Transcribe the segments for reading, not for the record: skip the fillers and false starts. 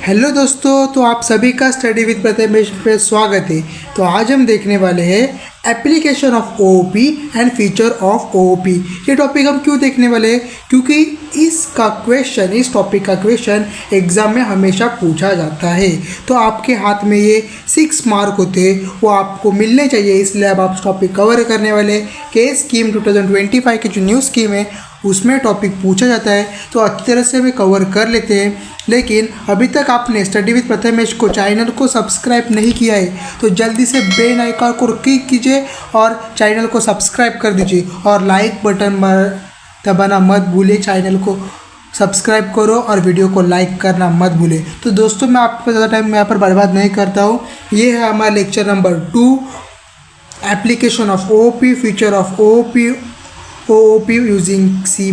Hello दोस्तों, तो आप सभी का स्टडी विद प्रथमेश पे स्वागत है। तो आज हम देखने वाले हैं application of OOP and feature of OOP. ये टॉपिक हम क्यों देखने वाले हैं? क्योंकि इस टॉपिक का क्वेश्चन एग्जाम में हमेशा पूछा जाता है। तो आपके हाथ में ये 6 मार्क होते हैं, वो आपको मिलने चाहिए, इसलिए अब आप टॉपिक कवर करने वाले। के स्कीम 2025 की जो न्यू स्कीम है उसमें टॉपिक पूछा जाता है, तो अच्छी तरह से हमें कवर कर लेते हैं। लेकिन अभी तक आपने स्टडी विद प्रथमेश को चैनल को सब्सक्राइब नहीं किया है तो जल्दी से बेल आइकन को क्लिक कीजिए और चैनल को सब्सक्राइब कर दीजिए और लाइक बटन दबाना मत भूलिए। चैनल को सब्सक्राइब करो और वीडियो को लाइक करना मत भूलें। तो दोस्तों, मैं आपको ज़्यादा टाइम यहाँ पर बर्बाद नहीं करता हूँ। ये है हमारा lecture number 2, application of OOP, feature of OOP using C++।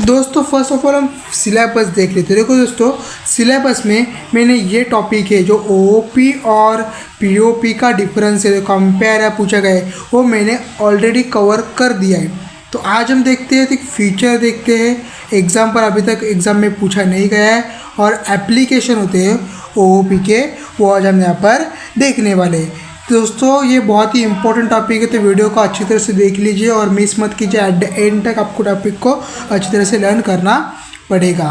दोस्तों, फर्स्ट ऑफ ऑल हम सिलेबस देख लेते हैं। देखो दोस्तों, सिलेबस में मैंने ये टॉपिक है जो ओओपी और पीओपी का डिफरेंस है, कंपेयर है, पूछा गया है, वो मैंने ऑलरेडी कवर कर दिया है। तो आज हम देखते हैं, एक फीचर देखते हैं, एग्ज़ाम पर अभी तक एग्ज़ाम में पूछा नहीं गया है, और एप्लीकेशन होते हैं ओओपी के, वो आज हम यहाँ पर देखने वाले हैं। दोस्तों, ये बहुत ही इंपॉर्टेंट टॉपिक है, तो वीडियो को अच्छी तरह से देख लीजिए और मिस मत कीजिए। एट द एंड तक आपको टॉपिक को अच्छी तरह से लर्न करना पड़ेगा।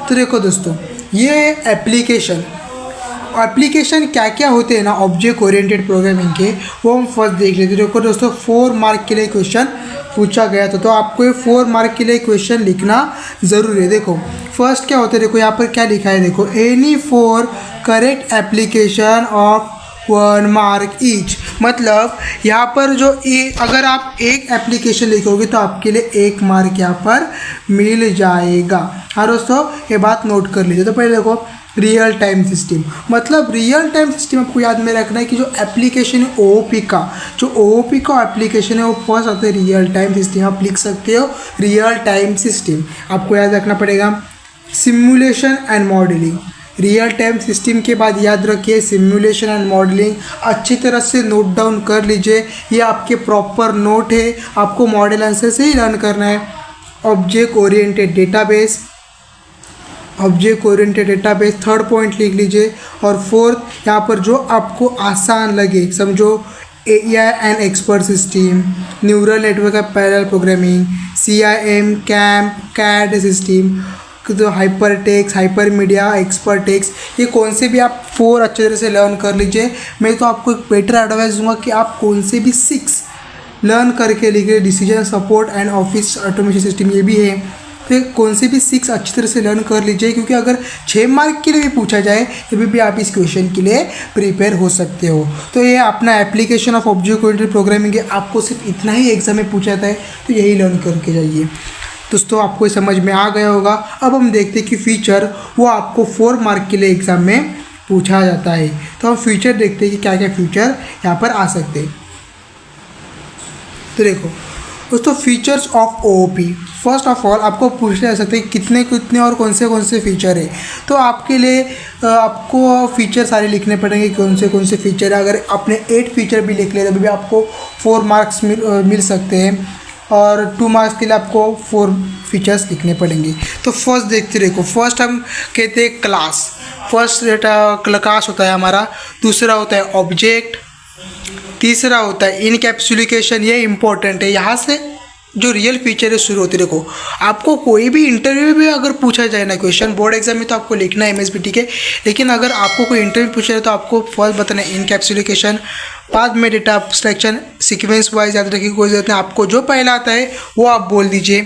तो देखो दोस्तों, ये एप्लीकेशन क्या क्या होते हैं ना ऑब्जेक्ट ओरिएंटेड प्रोग्रामिंग के, वो हम फर्स्ट देख लेते हैं। देखो दोस्तों, 4 मार्क के लिए क्वेश्चन पूछा गया था, तो आपको ये 4 मार्क के लिए क्वेश्चन लिखना ज़रूरी है। देखो फर्स्ट क्या होता है, देखो यहाँ पर क्या लिखा है, देखो any 4 correct application of 1 mark each. मतलब यहाँ पर जो अगर आप एक एप्लीकेशन लिखोगे तो आपके लिए 1 मार्क यहाँ पर मिल जाएगा। हाँ दोस्तों, ये बात नोट कर लीजिए। तो पहले देखो रियल टाइम सिस्टम, मतलब रियल टाइम सिस्टम आपको याद में रखना है कि जो एप्लीकेशन है ओओपी का एप्लीकेशन है वो फर्स्ट आता है रियल टाइम सिस्टम। आप लिख सकते हो रियल टाइम सिस्टम, आपको याद रखना पड़ेगा। Simulation and modelling, real time system के बाद याद रखिए सिमुलेशन एंड मॉडलिंग। अच्छी तरह से नोट डाउन कर लीजिए, ये आपके प्रॉपर नोट है, आपको मॉडल आंसर से ही लर्न करना है। Object oriented database, third point लिख लीजिए। और फोर्थ यहाँ पर जो आपको आसान लगे, समझो AI and expert system, neural network and parallel programming, CIM, CAD system, तो hypertext, hypermedia, expert text, ये कौन से भी आप 4 अच्छे तरह से लर्न कर लीजिए। मैं तो आपको एक बेटर एडवाइस दूंगा कि आप कौन से भी 6 लर्न करके लिखिए। Decision support and office automation system, ये भी है। तो कौन से भी 6 अच्छी तरह से लर्न कर लीजिए, क्योंकि अगर 6 मार्क के लिए भी पूछा जाए तभी भी आप इस क्वेश्चन के लिए प्रिपेयर हो सकते हो। तो ये अपना application of object oriented programming है, आपको सिर्फ इतना ही एग्जाम में पूछा जाता है, तो यही लर्न करके जाइए। दोस्तों, आपको समझ में आ गया होगा। अब हम देखते हैं कि फीचर वो आपको 4 मार्क के लिए एग्जाम में पूछा जाता है। तो हम फीचर देखते हैं कि क्या क्या फीचर यहाँ पर आ सकते हैं। तो देखो दोस्तों, features of OOP, first of all आपको पूछने जा सकते हैं कितने और कौन से फीचर है। तो आपके लिए आपको फीचर सारे लिखने पड़ेंगे, कौन से फीचर है। अगर आपने 8 फीचर भी लिख लिया तभी भी आपको 4 मार्क्स मिल सकते हैं, और 2 मार्क्स के लिए आपको 4 फीचर्स लिखने पड़ेंगे। तो फर्स्ट देखते देखो, फर्स्ट हम कहते हैं क्लास। फर्स्ट क्लास होता है हमारा, दूसरा होता है ऑब्जेक्ट, तीसरा होता है इनकैप्सुलेशन, ये इंपॉर्टेंट है। यहाँ से जो रियल फीचर है शुरू होती है। देखो आपको कोई भी इंटरव्यू भी अगर पूछा जाए ना क्वेश्चन, बोर्ड एग्जाम में तो आपको लिखना है MSBT के, लेकिन अगर आपको कोई इंटरव्यू पूछा जाए तो आपको फर्स्ट बताना है इनकैप्सुलेशन, बाद में डेटा एब्स्ट्रैक्शन, सीक्वेंस वाइज याद रखिए। कोई जरूरत नहीं, आपको जो पहला आता है वो आप बोल दीजिए।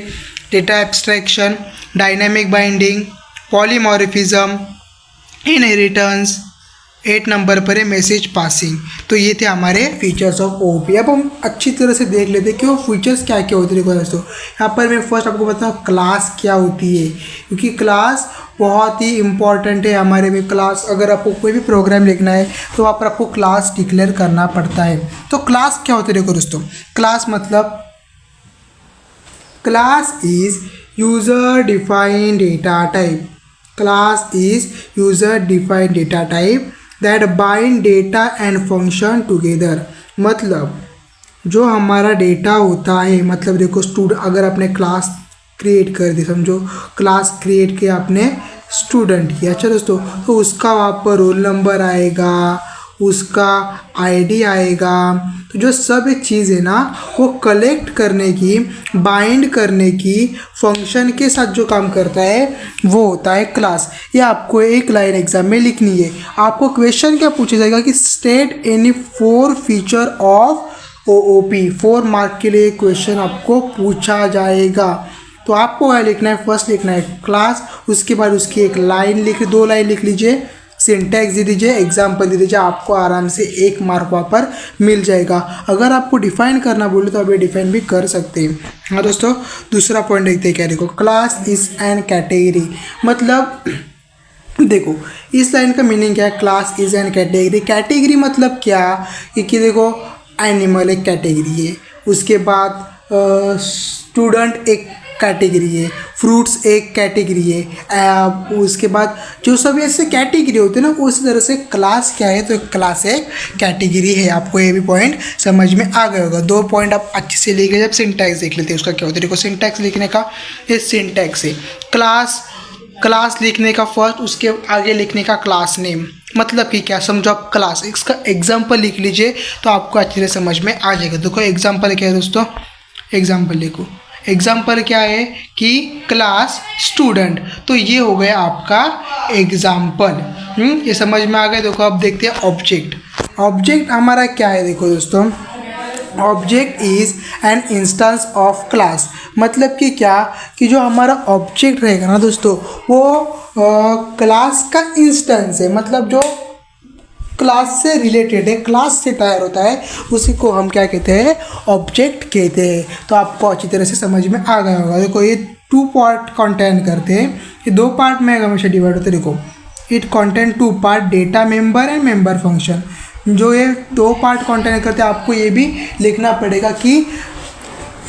Data abstraction, dynamic binding, polymorphism, inheritance, 8 number पर है मैसेज पासिंग। तो ये थे हमारे फीचर्स ऑफ ओओपी। अब हम अच्छी तरह से देख लेते हैं कि वो फीचर्स क्या क्या होते हैं। देखो दोस्तों, यहाँ पर मैं फर्स्ट आपको बताऊँ क्लास क्या होती है, क्योंकि क्लास बहुत ही इंपॉर्टेंट है हमारे में। क्लास अगर आपको कोई भी प्रोग्राम लिखना है तो वहाँ पर आपको क्लास डिक्लेयर करना पड़ता है। तो क्लास क्या होती है? देखो दोस्तों, क्लास मतलब class is user defined data type. Class is user defined data type that bind data and function together। मतलब जो हमारा डेटा होता है, मतलब देखो स्टूडेंट, अगर आपने क्लास क्रिएट कर दी, समझो क्लास क्रिएट किया आपने स्टूडेंट की, अच्छा दोस्तों, तो उसका वहाँ पर रोल नंबर आएगा, उसका आईडी आएगा। तो जो सब एक चीज़ है ना, वो कलेक्ट करने की, बाइंड करने की फंक्शन के साथ जो काम करता है वो होता है क्लास। ये आपको एक लाइन एग्जाम में लिखनी है। आपको क्वेश्चन क्या पूछा जाएगा कि state any 4 feature of OOP, 4 mark के लिए क्वेश्चन आपको पूछा जाएगा। तो आपको क्या लिखना है, फर्स्ट लिखना है क्लास, उसके बाद उसकी एक लाइन लिख, 2 लाइन लिख लीजिए, सिंटैक्स दे दीजिए, एग्जाम्पल दे दीजिए, आपको आराम से 1 मार्क वहाँ पर मिल जाएगा। अगर आपको डिफाइन करना बोले तो आप ये डिफाइन भी कर सकते हैं। हाँ दोस्तों, दूसरा पॉइंट देखते हैं क्या, देखो क्लास इज एन कैटेगरी, मतलब देखो इस लाइन का मीनिंग क्या है, class is an category. Category मतलब क्या कि देखो एनिमल एक कैटेगरी है, उसके बाद स्टूडेंट एक कैटेगरी है, फ्रूट्स एक कैटेगरी है, उसके बाद जो सब ऐसे कैटेगरी होते हैं ना, उसी तरह से क्लास क्या है, तो क्लास एक कैटेगरी है। आपको ये भी पॉइंट समझ में आ गया होगा। 2 पॉइंट आप अच्छे से लिखे। जब सिंटैक्स देख लेते हैं उसका क्या होता है, देखो सिंटैक्स लिखने का ये सिंटैक्स है, क्लास लिखने का फर्स्ट, उसके आगे लिखने का क्लास नेम, मतलब कि क्या समझो आप क्लास, इसका एग्जाम्पल लिख लीजिए तो आपको अच्छे से समझ में आ जाएगा। देखो एग्जाम्पल क्या है दोस्तों, एग्जाम्पल लिखो, एग्जाम्पल क्या है कि क्लास स्टूडेंट, तो ये हो गया आपका एग्जाम्पल। ये समझ में आ गया। देखो अब देखते हैं ऑब्जेक्ट। ऑब्जेक्ट हमारा क्या है, देखो दोस्तों, object is an instance of class, मतलब कि क्या कि जो हमारा ऑब्जेक्ट रहेगा ना दोस्तों, वो क्लास का इंस्टेंस है, मतलब जो क्लास से रिलेटेड है, क्लास से तैयार होता है, उसी को हम क्या कहते हैं, ऑब्जेक्ट कहते हैं। तो आपको अच्छी तरह से समझ में आ गया होगा। देखो ये 2 पार्ट कंटेन करते हैं, ये 2 पार्ट में हमेशा डिवाइड होते हैं। देखो it contain 2 part, data member and member function. जो ये 2 पार्ट कंटेन करते हैं, आपको ये भी लिखना पड़ेगा कि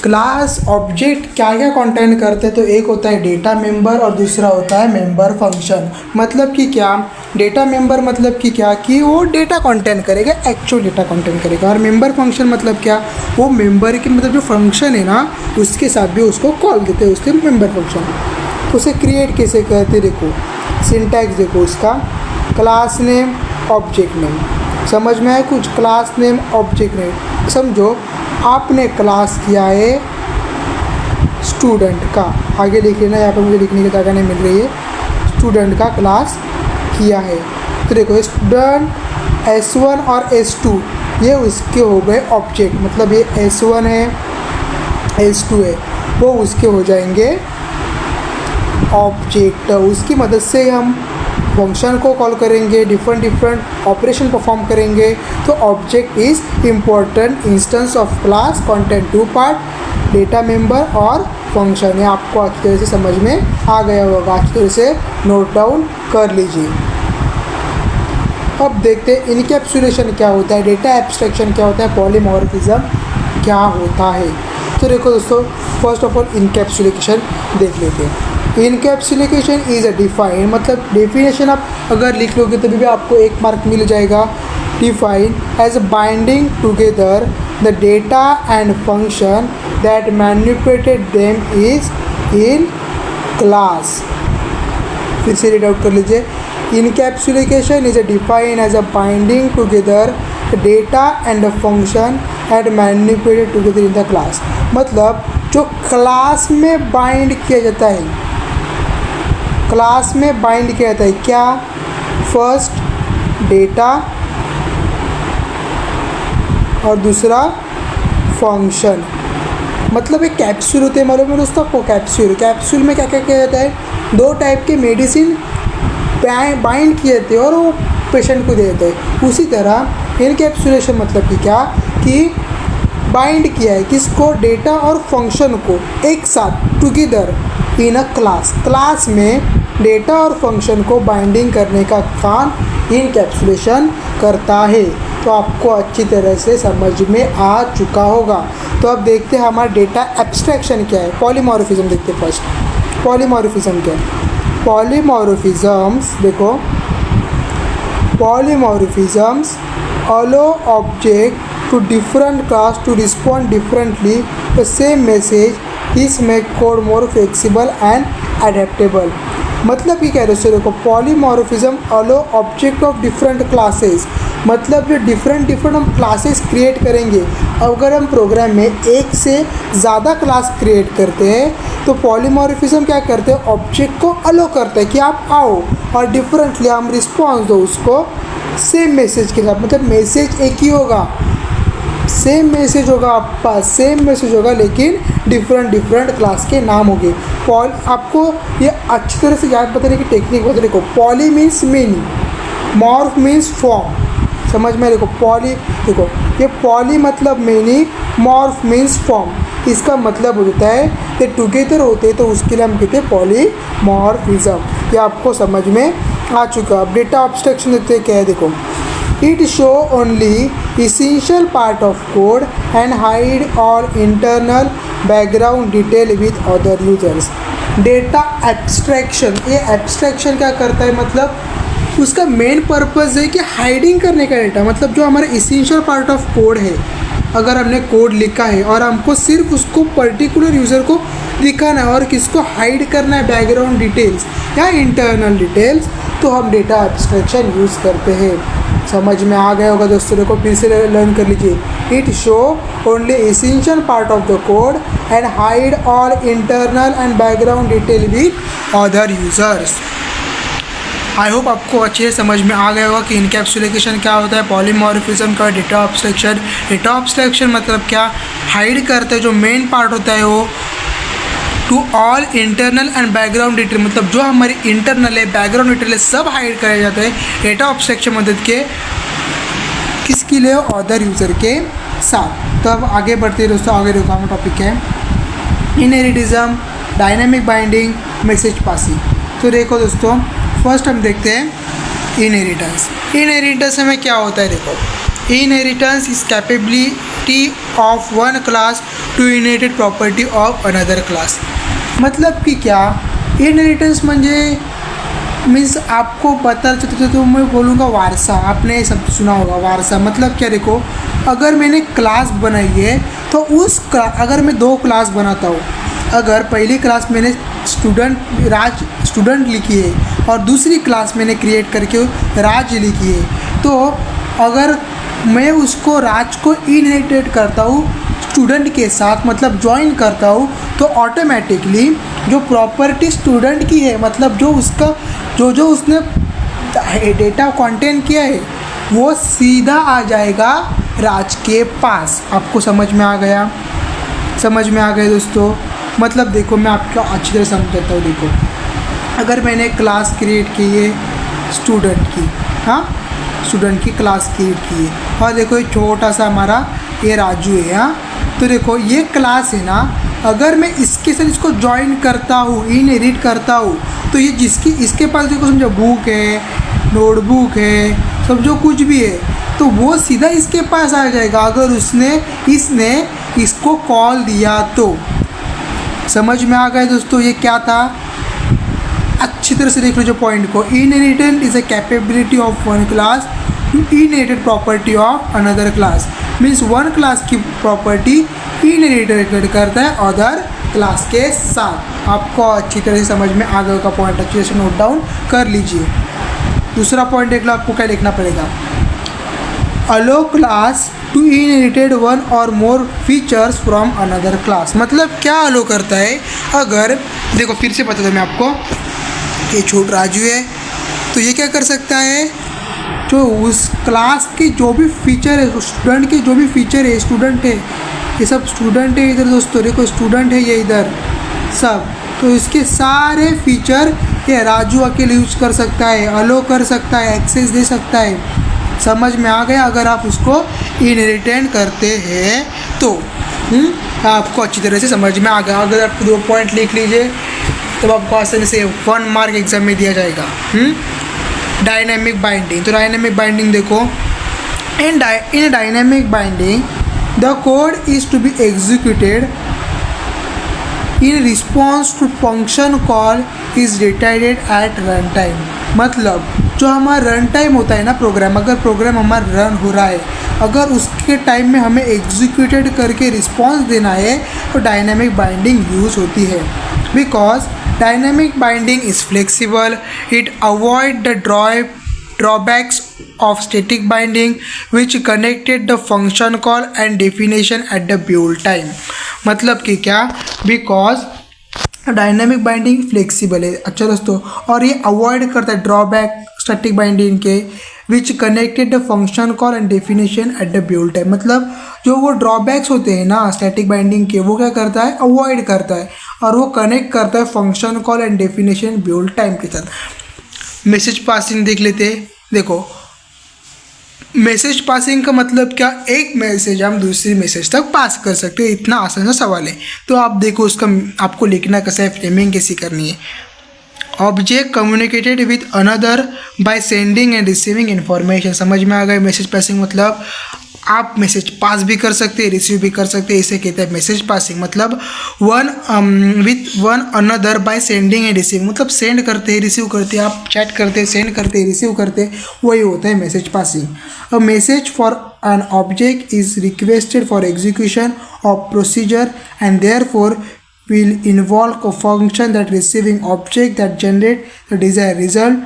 क्लास ऑब्जेक्ट क्या क्या कंटेन करते हैं। तो एक होता है डेटा मेंबर और दूसरा होता है मेंबर फंक्शन। मतलब कि क्या, डेटा मेंबर मतलब कि क्या कि वो डेटा कंटेन करेगा, एक्चुअल डेटा कंटेन करेगा, और मेंबर फंक्शन मतलब क्या, वो मेंबर के मतलब जो फंक्शन है ना, उसके साथ भी उसको कॉल देते हैं, उसके मेंबर फंक्शन। उसे क्रिएट कैसे करते, देखो सिंटैक्स देखो उसका, क्लास नेम ऑब्जेक्ट नेम, समझ में आया कुछ, क्लास नेम ऑब्जेक्ट नेम। समझो आपने क्लास किया है स्टूडेंट का, आगे लिख लेना, यहाँ पर मुझे लिखने की जगह नहीं मिल रही है, स्टूडेंट का क्लास किया है। तो देखो स्टूडेंट S1 और S2 ये उसके हो गए ऑब्जेक्ट, मतलब ये S1 है S2 है, वो उसके हो जाएंगे ऑब्जेक्ट। उसकी मदद से हम फंक्शन को कॉल करेंगे, डिफरेंट ऑपरेशन परफॉर्म करेंगे। तो object is important instance of class, content 2 part, data member और फंक्शन। ये आपको अच्छी तरह से समझ में आ गया होगा, अच्छी तरह से नोट डाउन कर लीजिए। अब देखते हैं इनकैप्सुलेशन क्या होता है, डेटा एब्स्ट्रैक्शन क्या होता है, पॉलीमॉर्फिज्म क्या होता है। तो देखो दोस्तों, फर्स्ट ऑफ ऑल इनकैप्सुलेशन देख लेते हैं। इनकैप्सुलेशन इज अ डिफाइन, मतलब डेफिनेशन आप अगर लिख लोगे तभी भी आपको 1 मार्क मिल जाएगा। Define as binding together the data and function that manipulated them is in class. फिर से रीड आउट कर लीजिए। Encapsulation is a define as a binding together the data and the function that manipulated together in the class, मतलब जो class में bind किया जाता है, क्लास में बाइंड किया जाता है क्या, फर्स्ट डेटा और दूसरा फंक्शन। मतलब एक कैप्सूल होते हैं, मालूम है दोस्तों आपको, कैप्सूल में क्या क्या किया जाता है, 2 टाइप के मेडिसिन बाइंड किए जाते हैं और वो पेशेंट को दे देते हैं। उसी तरह इनकैप्सुलेशन मतलब कि क्या कि बाइंड किया है किसको, डेटा और फंक्शन को एक साथ टुगेदर इन अ क्लास में डेटा और फंक्शन को बाइंडिंग करने का काम इनकैप्सुलेशन करता है। तो आपको अच्छी तरह से समझ में आ चुका होगा। तो अब देखते हैं हमारा डेटा एब्स्ट्रैक्शन क्या है। पॉलीमॉर्फिज्म देखते हैं फर्स्ट। पॉलीमॉर्फिज्म क्या है, पॉलीमॉर्फिज्म्स देखो, पॉलीमॉर्फिज्म्स अलो object to different class to respond differently the same message. This make code more flexible and adaptable. मतलब कि कह रहे हो देखो, polymorphism allow object of different classes, मतलब जो डिफरेंट हम क्लासेस क्रिएट करेंगे। अगर हम प्रोग्राम में एक से ज़्यादा क्लास क्रिएट करते हैं तो पॉलीमॉर्फिज्म क्या करते हैं, ऑब्जेक्ट को अलो करते हैं कि आप आओ और डिफरेंटली हम रिस्पॉन्स दो उसको सेम मैसेज के साथ। मतलब मैसेज एक ही होगा, सेम मैसेज होगा, आपके पास सेम मैसेज होगा, लेकिन डिफरेंट क्लास के नाम होंगे। आपको ये अच्छी तरह से याद बताने की टेक्निक बता। देखो, poly means many, morph means form, समझ में। देखो ये पॉली मतलब मेनी, मॉर्फ मीन्स फॉर्म। इसका मतलब होता है ये टुगेदर होते हैं तो उसके लिए हम कहते हैं पॉलीमॉर्फिज्म। ये आपको समझ में आ चुका। अब डेटा एब्स्ट्रैक्शन देखते हैं क्या है। देखो, it show only essential part of code and hide all internal background detail with other users. Data abstraction, ये एब्स्ट्रैक्शन क्या करता है, मतलब उसका मेन पर्पज़ है कि हाइडिंग करने का डेटा। मतलब जो हमारा इसेंशियल पार्ट ऑफ कोड है, अगर हमने कोड लिखा है और हमको सिर्फ उसको पर्टिकुलर यूज़र को दिखाना है और किसको हाइड करना है, बैकग्राउंड डिटेल्स या इंटरनल डिटेल्स, तो हम डेटा एब्स्ट्रैक्शन यूज़ करते हैं। समझ में आ गया होगा दोस्तों। देखो फिर से लर्न कर लीजिए। It show only essential part of the code and hide all internal and background detail with other users. I hope आपको अच्छे से समझ में आ गया होगा कि इनकैप्सुलेशन क्या होता है, पॉलीमॉर्फिज्म का, डेटा एब्स्ट्रैक्शन। डेटा एब्स्ट्रैक्शन मतलब क्या, हाइड करते हैं जो मेन पार्ट होता है वो to all internal and background detail, मतलब जो हमारी इंटरनल है, बैकग्राउंड डिटेल है, सब हाइड करे जाते हैं डेटा एब्स्ट्रैक्शन मदद के। किसके लिए, अदर यूज़र के साथ। तो अब आगे बढ़ते हैं दोस्तों। आगे देखो हमारा टॉपिक है इनहेरिटिज्म, डायनेमिक बाइंडिंग, मैसेज पासिंग। तो देखो दोस्तों, फर्स्ट हम देखते हैं इनहेरिटेंस। इनहेरिटेंस में क्या होता है, देखो, inheritance is capability of one class to inherited property of another class. मतलब कि क्या, इनहेरिटेंस म्हणजे मीन्स आपको पता चलता तो मैं बोलूँगा वारसा। आपने सब सुना होगा वारसा। मतलब क्या, देखो, अगर मैंने क्लास बनाई है तो अगर मैं 2 क्लास बनाता हूँ, अगर पहली क्लास मैंने स्टूडेंट लिखी है और दूसरी क्लास मैंने क्रिएट करके राज लिखी है, तो अगर मैं उसको राज को इनहेरिटेट करता हूँ स्टूडेंट के साथ, मतलब ज्वाइन करता हूँ, तो ऑटोमेटिकली जो प्रॉपर्टी स्टूडेंट की है, मतलब जो उसका जो उसने डेटा कंटेंट किया है, वो सीधा आ जाएगा राज के पास। आपको समझ में आ गया? समझ में आ गया दोस्तों। मतलब देखो, मैं आपको अच्छी तरह समझाता हूँ। देखो, अगर मैंने क्लास क्रिएट की है स्टूडेंट की, हाँ, स्टूडेंट की क्लास क्रिएट की है, और देखो ये छोटा सा हमारा ये राजू है, हाँ। तो देखो ये क्लास है ना, अगर मैं इसके साथ इसको ज्वाइन करता हूँ, इनहेरिट करता हूँ, तो ये इसके पास देखो समझो बुक है, नोटबुक है, सब जो कुछ भी है, तो वो सीधा इसके पास आ जाएगा अगर इसने इसको कॉल दिया तो। समझ में आ गया दोस्तों, ये क्या था? अच्छी तरह से देख लो जो पॉइंट को। Inheritance is a capability of one class to inherited property of another class. Means one class की प्रॉपर्टी इनहेरिटेड करता है अदर क्लास के साथ। आपको अच्छी तरह से समझ में आ गया का पॉइंट, अच्छी तरह से नोट डाउन कर लीजिए। दूसरा पॉइंट देख लो, आपको क्या लिखना पड़ेगा, अलो क्लास टू इनहेरिटेड वन और more features from another class. मतलब क्या अलो करता है, अगर देखो फिर से बता दो मैं आपको, ये छोट राजू है तो ये क्या कर सकता है, जो उस क्लास की जो भी फीचर है, स्टूडेंट के जो भी फीचर है, स्टूडेंट है, ये सब स्टूडेंट है इधर दोस्तों, देखो स्टूडेंट है ये इधर सब, तो इसके सारे फीचर ये राजू अकेले यूज कर सकता है, अलो कर सकता है, एक्सेस दे सकता है। समझ में आ गया? अगर आप उसको इनहेरिटेंट करते हैं तो आपको अच्छी तरह से समझ में आ गया। अगर आप 2 पॉइंट लिख लीजिए तब आपको आसानी से 1 मार्क एग्जाम में दिया जाएगा। Dynamic binding. तो डायनेमिक बाइंडिंग देखो, in dynamic binding the code is to be executed in response to function call is decided at run time. मतलब जो हमारा रन टाइम होता है ना प्रोग्राम, अगर प्रोग्राम हमारा रन हो रहा है, अगर के टाइम में हमें एग्जीक्यूटेड करके रिस्पॉन्स देना है तो डायनामिक बाइंडिंग यूज होती है। Because dynamic binding is flexible, it avoid the drawbacks of static binding which connected the function call and definition at the build time। मतलब कि क्या, बिकॉज डायनामिक बाइंडिंग फ्लेक्सिबल है, अच्छा दोस्तों, और ये अवॉइड करता है ड्रॉबैक स्टैटिक बाइंडिंग के, which connected the function call and definition at the build time. मतलब जो वो ड्रॉबैक्स होते हैं ना स्टैटिक बाइंडिंग के, वो क्या करता है, अवॉइड करता है, और वो कनेक्ट करता है function call and definition build time के साथ। मैसेज पासिंग देख लेते हैं। देखो मैसेज पासिंग का मतलब क्या, एक मैसेज हम दूसरी मैसेज तक पास कर सकते हैं, इतना आसान सा सवाल है। तो आप देखो उसका आपको लिखना कैसा है, फ्रेमिंग कैसी करनी है। Object communicated with another by sending end receiving information. समझ में आ गया मैसेज पासिंग मतलब, आप मैसेज पास भी कर सकते हैं, रिसीव भी कर सकते हैं, इसे कहते हैं मैसेज पासिंग। मतलब with one another by sending end receiving, मतलब सेंड करते हैं, रिसीव करते हैं, आप चैट करते हैं, सेंड करते हैं, रिसीव करते हैं, वही होता है message passing. A message for an object is requested for execution of procedure and therefore will involve a function that receiving object that generate the desired result.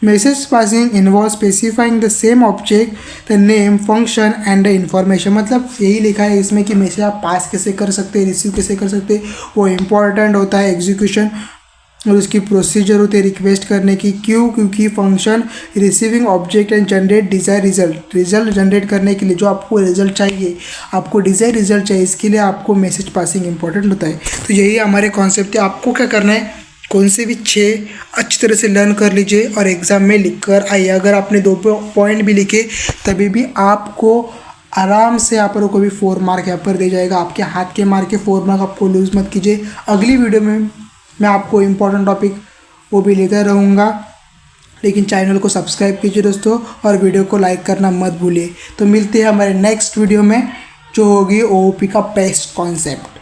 Message passing involves specifying the same object, the name, function and the information। मतलब यही लिखा है इसमें कि message आप पास कैसे कर सकते हैं, रिसीव कैसे कर सकते हैं, वो इम्पॉर्टेंट होता है एग्जीक्यूशन और उसकी प्रोसीजर होती है रिक्वेस्ट करने की। क्यों, क्योंकि function receiving object and generate desire result generate करने के लिए जो आपको रिजल्ट चाहिए, आपको डिज़ायर रिजल्ट चाहिए, इसके लिए आपको मैसेज पासिंग इंपॉर्टेंट होता है। तो यही हमारे कॉन्सेप्ट है। आपको क्या करना है, कौन से भी 6 अच्छी तरह से लर्न कर लीजिए और एग्ज़ाम में लिख कर आइए। अगर आपने 2 पॉइंट भी लिखे तभी भी आपको आराम से यहाँ पर कोई भी 4 मार्क यहाँ पर दे जाएगा। आपके हाथ के मार्क के 4 मार्क आपको लूज़ मत कीजिए। अगली वीडियो में मैं आपको इम्पोर्टेंट टॉपिक वो भी लेता रहूँगा, लेकिन चैनल को सब्सक्राइब कीजिए दोस्तों और वीडियो को लाइक करना मत भूलिए। तो मिलते हैं हमारे नेक्स्ट वीडियो में जो होगी ओओपी का बेस्ट कॉन्सेप्ट।